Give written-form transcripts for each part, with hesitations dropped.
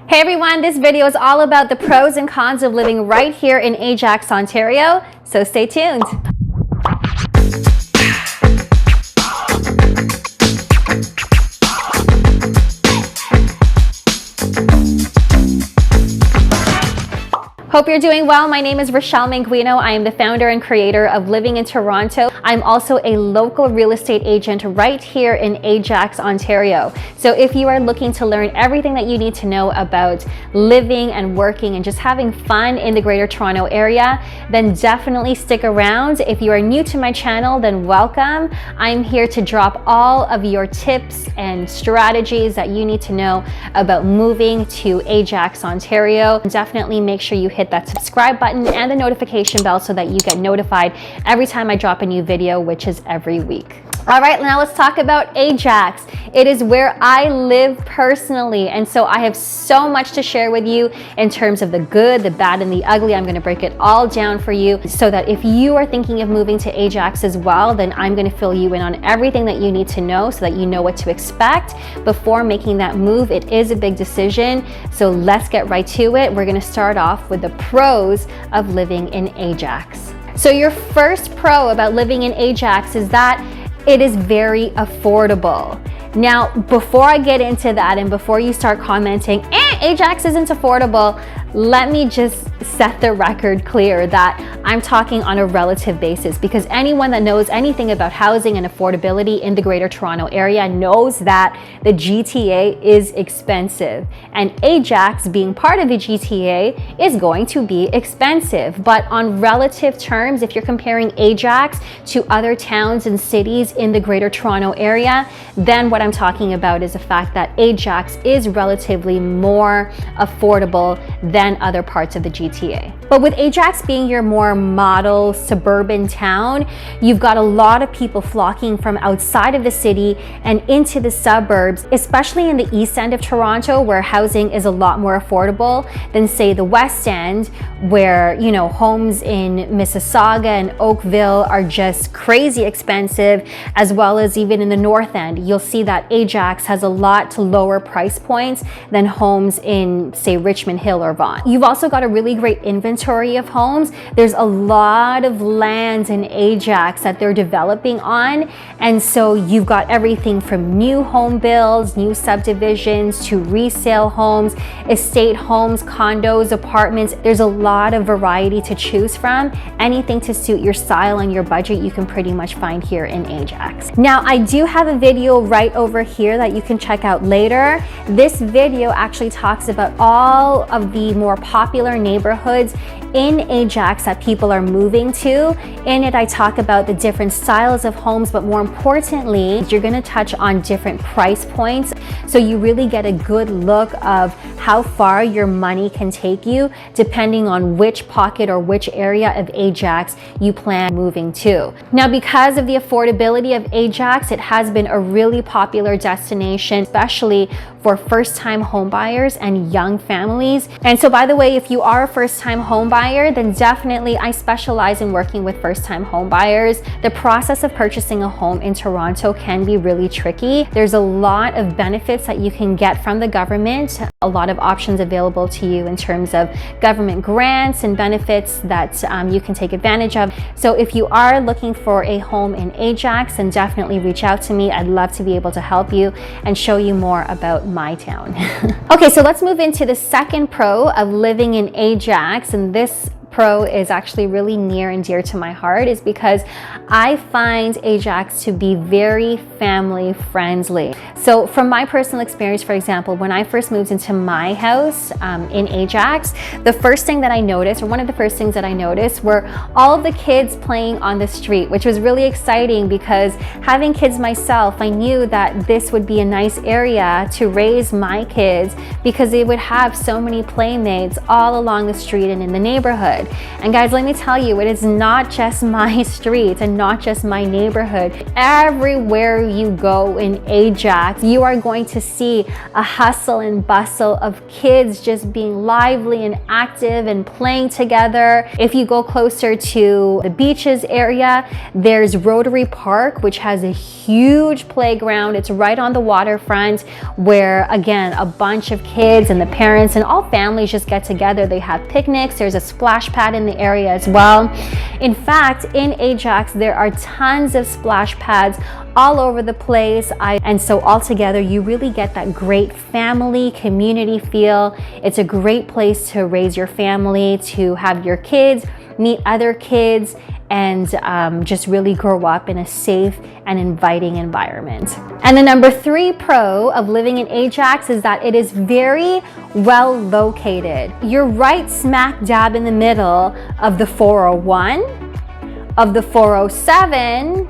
Hey everyone, this video is all about the pros and cons of living right here in Ajax, Ontario, so stay tuned. Hope you're doing well. My name is Rochelle Manguino. I am the founder and creator of Living in Toronto. I'm also a local real estate agent right here in Ajax, Ontario. So if you are looking to learn everything that you need to know about living and working and just having fun in the Greater Toronto area, then definitely stick around. If you are new to my channel, then welcome. I'm here to drop all of your tips and strategies that you need to know about moving to Ajax, Ontario. Definitely make sure you hit that subscribe button and the notification bell so that you get notified every time I drop a new video, which is every week. All right, now let's talk about Ajax. It is where I live personally, and so I have so much to share with you in terms of the good, the bad, and the ugly. I'm gonna break it all down for you so that if you are thinking of moving to Ajax as well, then I'm gonna fill you in on everything that you need to know so that you know what to expect before making that move. It is a big decision, so let's get right to it. We're gonna start off with the pros of living in Ajax. So your first pro about living in Ajax is that it is very affordable. Now, before I get into that and before you start commenting, Ajax isn't affordable, let me just set the record clear that I'm talking on a relative basis, because anyone that knows anything about housing and affordability in the Greater Toronto area knows that the GTA is expensive, and Ajax, being part of the GTA, is going to be expensive. But on relative terms, if you're comparing Ajax to other towns and cities in the Greater Toronto area, then what I'm talking about is the fact that Ajax is relatively more affordable than other parts of the GTA. But with Ajax being your more model suburban town, you've got a lot of people flocking from outside of the city and into the suburbs, especially in the east end of Toronto, where housing is a lot more affordable than, say, the west end, where, you know, homes in Mississauga and Oakville are just crazy expensive, as well as even in the north end. You'll see that Ajax has a lot lower price points than homes in, say, Richmond Hill or Vaughan. You've also got a really great inventory of homes. There's a lot of land in Ajax that they're developing on, and so you've got everything from new home builds, new subdivisions, to resale homes, estate homes, condos, apartments. There's a lot of variety to choose from. Anything to suit your style and your budget you can pretty much find here in Ajax. Now, I do have a video right over here that you can check out later. This video actually talks about all of the more popular neighborhoods in Ajax that people are moving to. In it, I talk about the different styles of homes, but more importantly, you're gonna touch on different price points, so you really get a good look of how far your money can take you depending on which pocket or which area of Ajax you plan moving to. Now, because of the affordability of Ajax, it has been a really popular destination, especially for first-time home buyers and young families. And so, by the way, if you are a first-time home buyer, then definitely I specialize in working with first-time home buyers. The process of purchasing a home in Toronto can be really tricky. There's a lot of benefits that you can get from the government, a lot of options available to you in terms of government grants and benefits that you can take advantage of. So if you are looking for a home in Ajax, then definitely reach out to me. I'd love to be able to help you and show you more about my town. Okay, so let's move into the second pro of living in Ajax, and this pro is actually really near and dear to my heart, is because I find Ajax to be very family friendly. So from my personal experience, for example, when I first moved into my house in Ajax, the first thing that I noticed, or one of the first things that I noticed, were all of the kids playing on the street, which was really exciting because having kids myself, I knew that this would be a nice area to raise my kids because they would have so many playmates all along the street and in the neighborhood. neighborhood. And guys, let me tell you, it is not just my street and not just my neighborhood. Everywhere you go in Ajax, you are going to see a hustle and bustle of kids just being lively and active and playing together. If you go closer to the beaches area, there's Rotary Park, which has a huge playground. It's right on the waterfront, where again, a bunch of kids and the parents and all families just get together. They have picnics. There's a splash pad in the area as well. In fact, in Ajax, there are tons of splash pads all over the place. And so altogether, you really get that great family community feel. It's a great place to raise your family, to have your kids meet other kids, and just really grow up in a safe and inviting environment. And the number 3 pro of living in Ajax is that it is very well located. You're right smack dab in the middle of the 401, of the 407,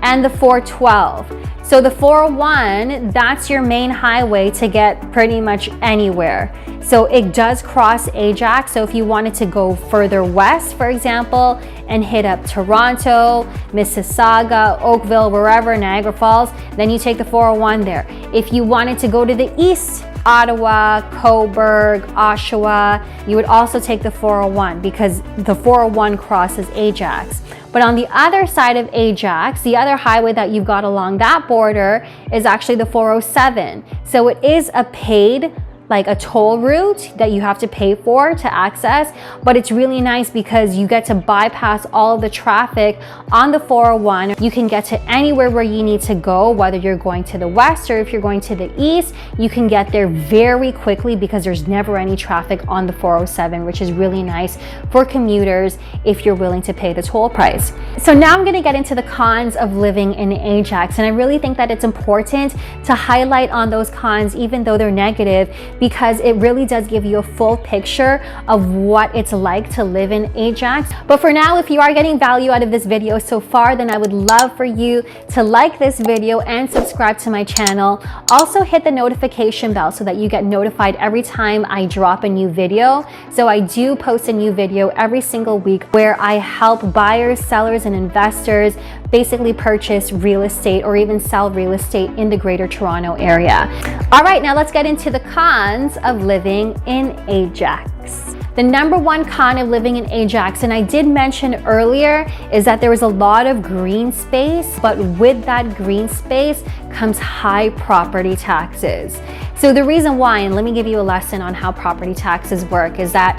and the 412. So the 401, that's your main highway to get pretty much anywhere. So it does cross Ajax. So if you wanted to go further west, for example, and hit up Toronto, Mississauga, Oakville, wherever, Niagara Falls, then you take the 401 there. If you wanted to go to the east, Ottawa, Cobourg, Oshawa, you would also take the 401 because the 401 crosses Ajax. But on the other side of Ajax, the other highway that you've got along that border is actually the 407. So it is a paid, like a toll route that you have to pay for to access, but it's really nice because you get to bypass all of the traffic on the 401. You can get to anywhere where you need to go, whether you're going to the west or if you're going to the east, you can get there very quickly because there's never any traffic on the 407, which is really nice for commuters if you're willing to pay the toll price. So now I'm gonna get into the cons of living in Ajax, and I really think that it's important to highlight on those cons, even though they're negative, because it really does give you a full picture of what it's like to live in Ajax. But for now, if you are getting value out of this video so far, then I would love for you to like this video and subscribe to my channel. Also hit the notification bell so that you get notified every time I drop a new video. So I do post a new video every single week where I help buyers, sellers, and investors basically purchase real estate or even sell real estate in the Greater Toronto area. All right, now let's get into the cons of living in Ajax. The number 1 con of living in Ajax, and I did mention earlier, is that there is a lot of green space, but with that green space comes high property taxes. So the reason why, and let me give you a lesson on how property taxes work, is that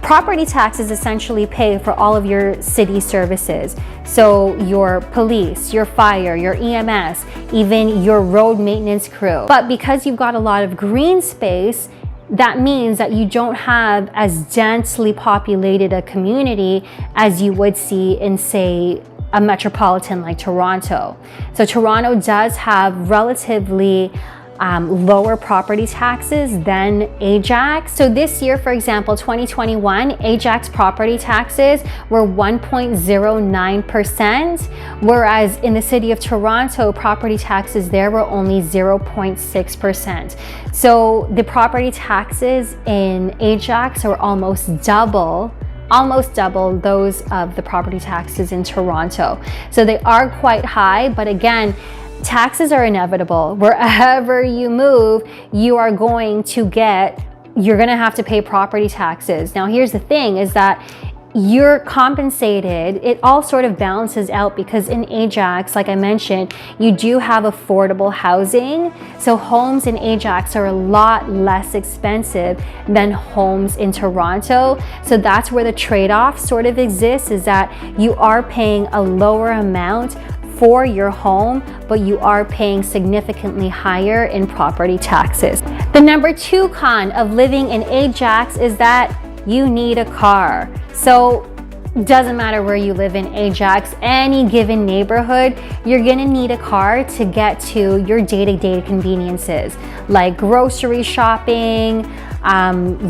property taxes essentially pay for all of your city services. So your police, your fire, your EMS, even your road maintenance crew. But because you've got a lot of green space, that means that you don't have as densely populated a community as you would see in, say, a metropolitan like Toronto. So Toronto does have relatively lower property taxes than Ajax. So this year, for example, 2021, Ajax property taxes were 1.09%, whereas in the city of Toronto, property taxes there were only 0.6%. So the property taxes in Ajax are almost double those of the property taxes in Toronto. So they are quite high, but again, taxes are inevitable. Wherever you move, you're going to have to pay property taxes. Now, here's the thing is that you're compensated. It all sort of balances out because in Ajax, like I mentioned, you do have affordable housing. So homes in Ajax are a lot less expensive than homes in Toronto. So that's where the trade-off sort of exists, is that you are paying a lower amount for your home, but you are paying significantly higher in property taxes. The number 2 con of living in Ajax is that you need a car. So doesn't matter where you live in Ajax, any given neighborhood, you're gonna need a car to get to your day-to-day conveniences like grocery shopping,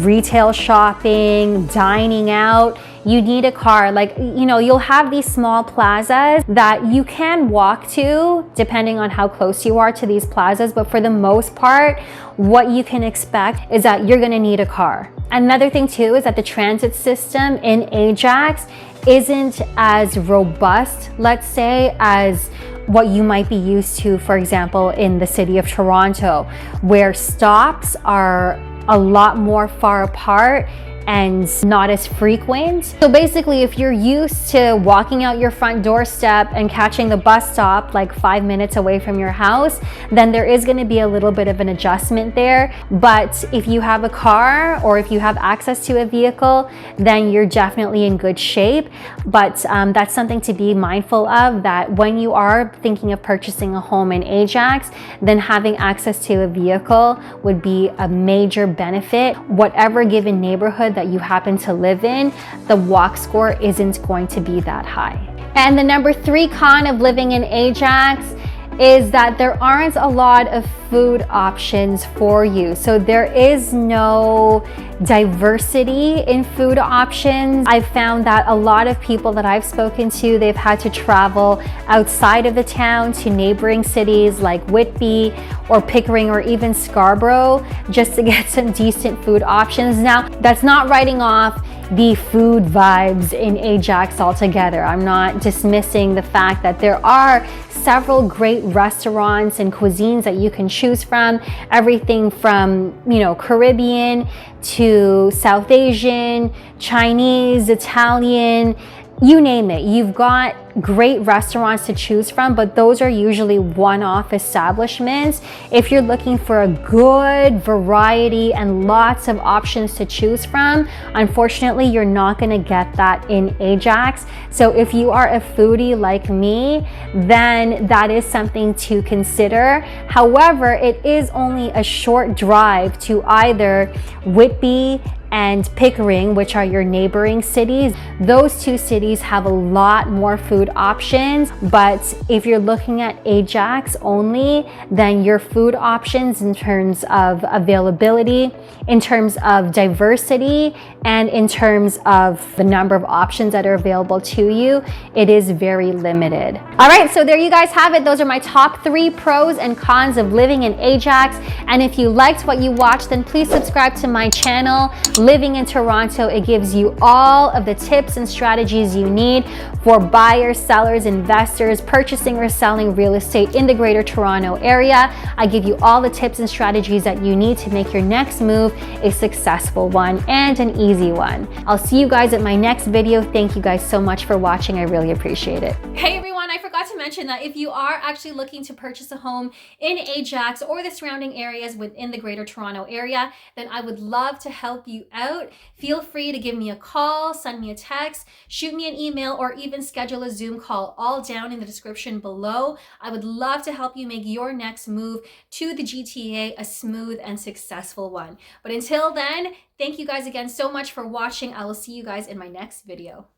retail shopping, dining out. you need a car. Like, you know, you'll have these small plazas that you can walk to depending on how close you are to these plazas, but for the most part, what you can expect is that you're gonna need a car. Another thing too is that the transit system in Ajax isn't as robust, let's say, as what you might be used to, for example, in the city of Toronto, where stops are a lot more far apart and not as frequent. So basically, if you're used to walking out your front doorstep and catching the bus stop like 5 minutes away from your house, then there is gonna be a little bit of an adjustment there. But if you have a car or if you have access to a vehicle, then you're definitely in good shape. But that's something to be mindful of, that when you are thinking of purchasing a home in Ajax, then having access to a vehicle would be a major benefit. Whatever given neighborhood that you happen to live in, the walk score isn't going to be that high. And the number 3 con of living in Ajax is that there aren't a lot of food options for you. So there is no diversity in food options. I've found that a lot of people that I've spoken to, they've had to travel outside of the town to neighboring cities like Whitby or Pickering or even Scarborough just to get some decent food options. Now, that's not writing off the food vibes in Ajax altogether. I'm not dismissing the fact that there are several great restaurants and cuisines that you can choose from. Everything from, you know, Caribbean to South Asian, Chinese, Italian, you name it. You've got great restaurants to choose from, but those are usually one-off establishments. If you're looking for a good variety and lots of options to choose from, unfortunately, you're not going to get that in Ajax. So if you are a foodie like me, then that is something to consider. However, it is only a short drive to either Whitby and Pickering, which are your neighboring cities. Those two cities have a lot more food options, but if you're looking at Ajax only, then your food options in terms of availability, in terms of diversity, and in terms of the number of options that are available to you, it is very limited. All right, so there you guys have it. Those are my top 3 pros and cons of living in Ajax. And if you liked what you watched, then please subscribe to my channel, Living in Toronto. It gives you all of the tips and strategies you need for buyers, sellers, investors, purchasing or selling real estate in the Greater Toronto Area. I give you all the tips and strategies that you need to make your next move a successful one and an easy one. I'll see you guys at my next video. Thank you guys so much for watching. I really appreciate it. Hey everyone, I forgot to mention that if you are actually looking to purchase a home in Ajax or the surrounding areas within the Greater Toronto Area, then I would love to help you out. Feel free to give me a call, send me a text, shoot me an email, or even schedule a Zoom call, all down in the description below. I would love to help you make your next move to the GTA a smooth and successful one. But until then, thank you guys again so much for watching. I will see you guys in my next video.